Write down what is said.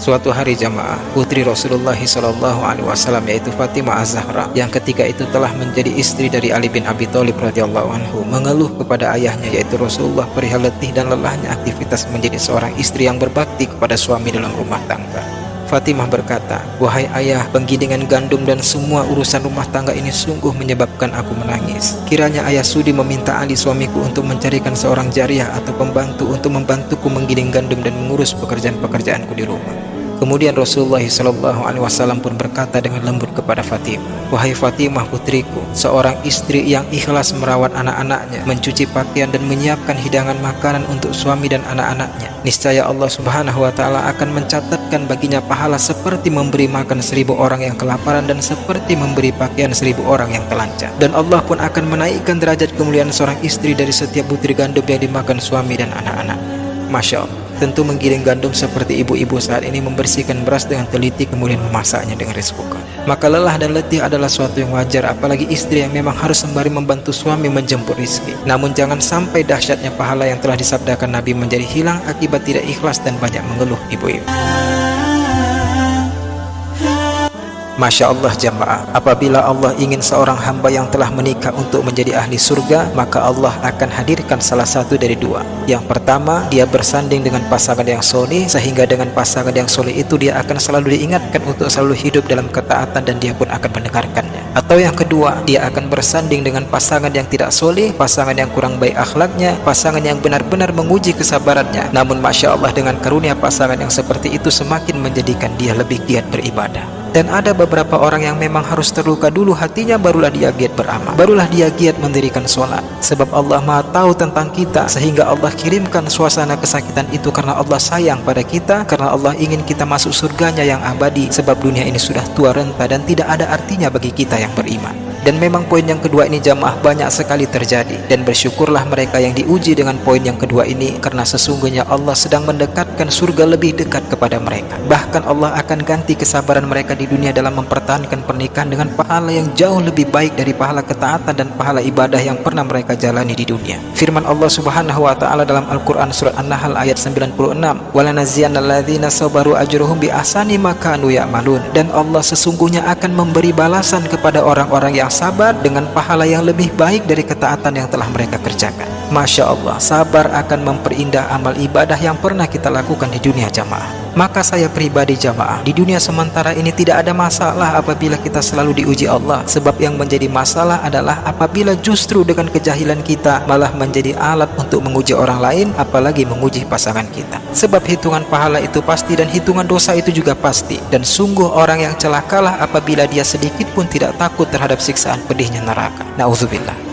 Suatu hari jamaah, putri Rasulullah SAW yaitu Fatimah Az-Zahra yang ketika itu telah menjadi istri dari Ali bin Abi Thalib radhiyallahu anhu mengeluh kepada ayahnya yaitu Rasulullah perihal letih dan lelahnya aktivitas menjadi seorang istri yang berbakti kepada suami dalam rumah tangga. Fatimah berkata, "Wahai ayah, penggilingan gandum dan semua urusan rumah tangga ini sungguh menyebabkan aku menangis. Kiranya ayah sudi meminta Ali suamiku untuk mencarikan seorang jariah atau pembantu untuk membantuku menggiling gandum dan mengurus pekerjaan-pekerjaanku di rumah." Kemudian Rasulullah SAW pun berkata dengan lembut kepada Fatimah, "Wahai Fatimah putriku, seorang istri yang ikhlas merawat anak-anaknya, mencuci pakaian dan menyiapkan hidangan makanan untuk suami dan anak-anaknya, niscaya Allah Subhanahu wa Ta'ala akan mencatatkan baginya pahala seperti memberi makan 1000 orang yang kelaparan dan seperti memberi pakaian 1000 orang yang telanjang. Dan Allah pun akan menaikkan derajat kemuliaan seorang istri dari setiap butir gandum yang dimakan suami dan anak-anaknya." Masya Allah. Tentu menggiling gandum seperti ibu-ibu saat ini membersihkan beras dengan teliti kemudian memasaknya dengan rice cooker. Maka lelah dan letih adalah suatu yang wajar, apalagi istri yang memang harus sembari membantu suami menjemput rizki. Namun jangan sampai dahsyatnya pahala yang telah disabdakan Nabi menjadi hilang akibat tidak ikhlas dan banyak mengeluh ibu-ibu. Masya Allah jamaah, apabila Allah ingin seorang hamba yang telah menikah untuk menjadi ahli surga, maka Allah akan hadirkan salah satu dari dua. Yang pertama, dia bersanding dengan pasangan yang soleh, sehingga dengan pasangan yang soleh itu dia akan selalu diingatkan untuk selalu hidup dalam ketaatan dan dia pun akan mendengarkannya. Atau yang kedua, dia akan bersanding dengan pasangan yang tidak soleh, pasangan yang kurang baik akhlaknya, pasangan yang benar-benar menguji kesabarannya. Namun Masya Allah, dengan karunia pasangan yang seperti itu semakin menjadikan dia lebih giat beribadah. Dan ada beberapa orang yang memang harus terluka dulu hatinya, barulah dia giat beramal, barulah dia giat mendirikan sholat. Sebab Allah Maha tahu tentang kita, sehingga Allah kirimkan suasana kesakitan itu karena Allah sayang pada kita, karena Allah ingin kita masuk surganya yang abadi. Sebab dunia ini sudah tua renta dan tidak ada artinya bagi kita yang beriman. Dan memang poin yang kedua ini jamaah banyak sekali terjadi, dan bersyukurlah mereka yang diuji dengan poin yang kedua ini, karena sesungguhnya Allah sedang mendekatkan surga lebih dekat kepada mereka. Bahkan Allah akan ganti kesabaran mereka di dunia dalam mempertahankan pernikahan dengan pahala yang jauh lebih baik dari pahala ketaatan dan pahala ibadah yang pernah mereka jalani di dunia. Firman Allah Subhanahu wa Ta'ala dalam Al-Quran surat An-Nahl ayat 96, "Walanaziyannalladzina sabaru ajruhum bi ahsani ma kanu ya'malun." Dan Allah sesungguhnya akan memberi balasan kepada orang-orang yang sabar dengan pahala yang lebih baik dari ketaatan yang telah mereka kerjakan. Masya Allah, sabar akan memperindah amal ibadah yang pernah kita lakukan di dunia jamaah. Maka saya pribadi jamaah, di dunia sementara ini tidak ada masalah apabila kita selalu diuji Allah. Sebab yang menjadi masalah adalah apabila justru dengan kejahilan kita malah menjadi alat untuk menguji orang lain, apalagi menguji pasangan kita. Sebab hitungan pahala itu pasti dan hitungan dosa itu juga pasti. Dan sungguh orang yang celakalah apabila dia sedikit pun tidak takut terhadap siksaan pedihnya neraka. Nauzubillah.